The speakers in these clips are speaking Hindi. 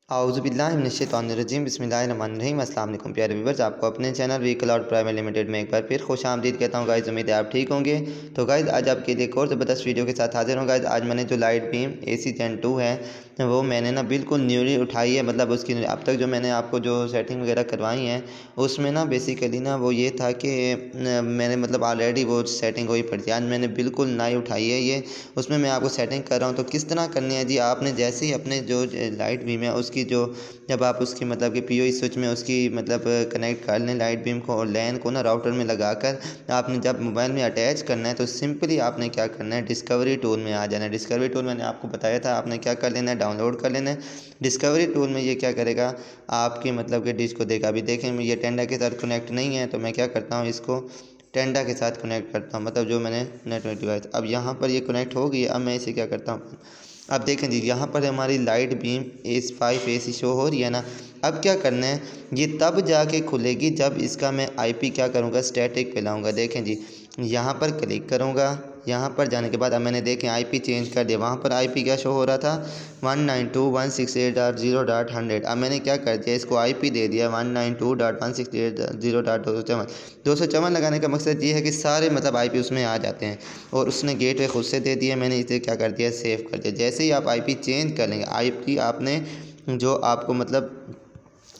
आऊज़ुबिल्लाहिमिनश्शैतानिर्रजीम बिस्मिल्लाहिर्रहमानिर्रहीम। अस्सलाम वालेकुम प्यारे व्यूअर्स, आपको अपने channel vehicle out private limited में एक बार फिर खुश आमदीद कहता हूँ। गाइज़ उम्मीद है आप ठीक होंगे। तो गाइज़ आज आपके लिए एक और ज़बरदस्त वीडियो के साथ हाजिर हूँ। गाइज़ आज मैंने जो लाइट बीम AC Gen 2 है वो मैंने ना बिल्कुल न्यूली उठाई है। मतलब उसकी अब तक जो मैंने आपको जो सेटिंग वगैरह करवाई हैं उसमें ना बेसिकली ना वो ये था कि मैंने मतलब ऑलरेडी वो सेटिंग हुई पड़ी थी। आज मैंने बिल्कुल नई उठाई है ये, उसमें मैं आपको सेटिंग कर रहा हूँ। तो किस तरह करनी है जी, आपने जैसे ही अपने जो लाइट बीम है उसकी जो जब आप उसकी मतलब कि POE स्विच में उसकी मतलब कनेक्ट कर लें लाइट बीम को और लैन को ना राउटर में लगाकर आपने जब मोबाइल में अटैच करना है तो सिंपली आपने क्या करना है, डिस्कवरी टूल में आ जाना है। डिस्कवरी टूल मैंने आपको बताया था, आपने क्या कर लेना है, डाउनलोड कर लेना है। डिस्कवरी टूल में ये क्या करेगा, आपकी मतलब कि डिश को देगा। अभी देखें ये टेंडा के साथ कनेक्ट नहीं है तो मैं क्या करता हूँ, इसको टेंडा के साथ कनेक्ट करता हूँ, मतलब जो मैंने नेटवर्क डिवाइस। अब यहाँ पर ये कनेक्ट हो गई है। अब मैं इसे क्या करता हूँ, अब देखें जी यहाँ पर हमारी light beam S5 AC show हो रही है ना। अब क्या करना है, ये तब जाके खुलेगी जब इसका मैं IP क्या करूँगा, स्टैटिक पे लाऊँगा। देखें जी यहाँ पर क्लिक करूँगा, यहाँ पर जाने के बाद अब मैंने देखें IP चेंज कर दिया। वहाँ पर IP क्या शो हो रहा था 192.168.0.100। अब मैंने क्या कर दिया, इसको IP दे दिया 192.168.0.254। 254 लगाने का मकसद ये है कि सारे मतलब IP उसमें आ जाते हैं। और उसने गेटवे खुद से दे दिया, मैंने इसे क्या कर दिया, सेव कर दिया। जैसे ही आप IP चेंज कर लेंगे, IP आपने जो आपको मतलब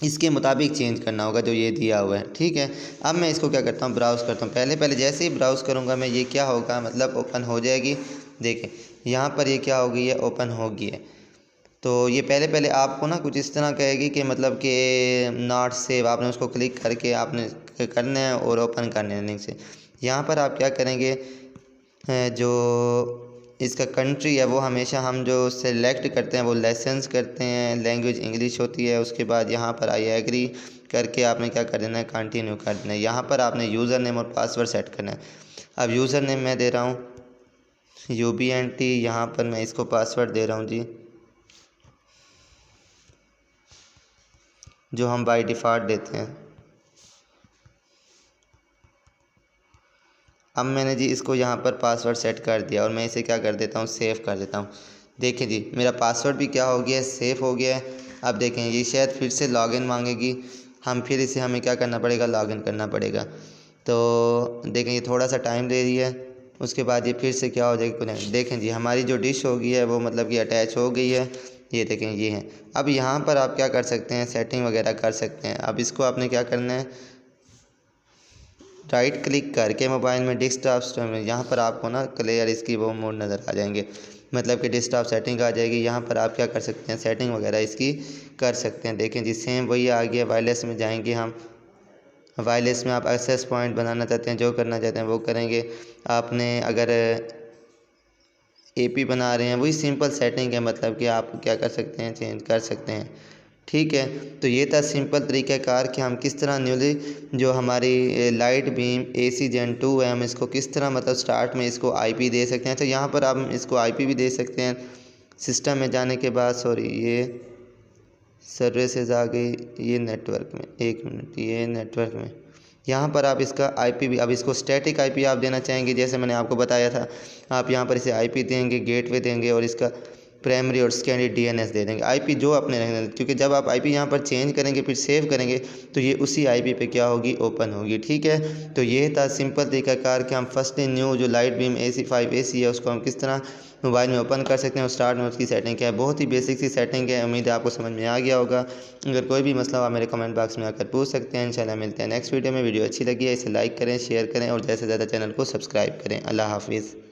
इसके मुताबिक चेंज करना होगा जो ये दिया हुआ है, ठीक है। अब मैं इसको क्या करता हूँ, ब्राउज़ करता हूँ। पहले जैसे ही ब्राउज़ करूँगा मैं, ये क्या होगा मतलब ओपन हो जाएगी। देखें यहाँ पर ये क्या हो गई है, ओपन हो गई है। तो ये पहले आपको ना कुछ इस तरह कहेगी कि मतलब कि नॉट सेव, आपने उसको क्लिक करके आपने करना है और ओपन करना है लिंक से। यहाँ पर आप क्या करेंगे, जो इसका कंट्री है वो हमेशा हम जो सेलेक्ट करते हैं वो लाइसेंस करते हैं, लैंग्वेज इंग्लिश होती है। उसके बाद यहाँ पर आई एग्री करके आपने क्या कर देना है, कंटिन्यू कर देना है। यहाँ पर आपने यूज़र नेम और पासवर्ड सेट करना है। अब यूज़र नेम मैं दे रहा हूँ UBNT, यहाँ पर मैं इसको पासवर्ड दे रहा हूँ जी, जो हम बाय डिफ़ॉल्ट देते हैं। अब मैंने जी इसको यहाँ पर पासवर्ड सेट कर दिया और मैं इसे क्या कर देता हूँ, सेव कर देता हूँ। देखिए जी मेरा पासवर्ड भी क्या हो गया है, सेव हो गया है। अब देखें ये शायद फिर से लॉगिन मांगेगी, हम फिर इसे हमें क्या करना पड़ेगा, लॉगिन करना पड़ेगा। तो देखें ये थोड़ा सा टाइम ले रही है, उसके बाद ये फिर से क्या हो जाएगी कनेक्ट। देखें जी हमारी जो डिश हो गई है वो मतलब कि अटैच हो गई है। ये देखें ये है। अब यहाँ पर आप क्या कर सकते हैं, सेटिंग वगैरह कर सकते हैं। अब इसको आपने क्या करना है, राइट क्लिक करके मोबाइल में डेस्कटॉप स्टोर में यहाँ पर आपको ना क्लियर इसकी वो मोड नज़र आ जाएंगे, मतलब कि डेस्कटॉप सेटिंग आ जाएगी। यहाँ पर आप क्या कर सकते हैं, सेटिंग वगैरह इसकी कर सकते हैं। देखें जी सेम वही आ गया। वायरलेस में जाएंगे हम, वायरलेस में आप एक्सेस पॉइंट बनाना चाहते हैं, जो करना चाहते हैं वो करेंगे। आपने अगर AP बना रहे हैं वही सिंपल सेटिंग है, मतलब कि आप क्या कर सकते हैं, चेंज कर सकते हैं, ठीक है। तो ये था सिंपल तरीक़ाकार कि हम किस तरह न्यूली जो हमारी लाइट बीम AC Gen 2 है हम इसको किस तरह मतलब स्टार्ट में इसको IP दे सकते हैं। तो यहाँ पर आप इसको IP भी दे सकते हैं। सिस्टम में जाने के बाद सॉरी ये सर्विसेज आ गई, ये नेटवर्क में, एक मिनट, ये नेटवर्क में यहाँ पर आप इसका IP भी, अब इसको स्टैटिक IP आप देना चाहेंगे जैसे मैंने आपको बताया था। आप यहाँ पर इसे IP देंगे, गेटवे देंगे और इसका प्राइमरी और सेकेंडरी DNS दे देंगे। IP जो अपने रखना, क्योंकि जब आप IP यहाँ पर चेंज करेंगे फिर सेव करेंगे तो ये उसी IP पे क्या होगी, ओपन होगी, ठीक है। तो ये था सिंपल तरीक़ाकार कि हम फर्स्टली न्यू जो लाइट बीम AC5 AC है उसको हम किस तरह मोबाइल में ओपन कर सकते हैं और स्टार्ट में उसकी सेटिंग क्या है। बहुत ही बेसिक सी सेटिंग है, उम्मीद है आपको समझ में आ गया होगा। अगर कोई भी मसला हो आप मेरे कमेंट बॉक्स में आकर पूछ सकते हैं। इंशाल्लाह मिलते हैं नेक्स्ट वीडियो में। वीडियो अच्छी लगी है इसे लाइक करें, शेयर करें और ज़्यादा से ज़्यादा चैनल को सब्सक्राइब करें। अल्लाह हाफिज़।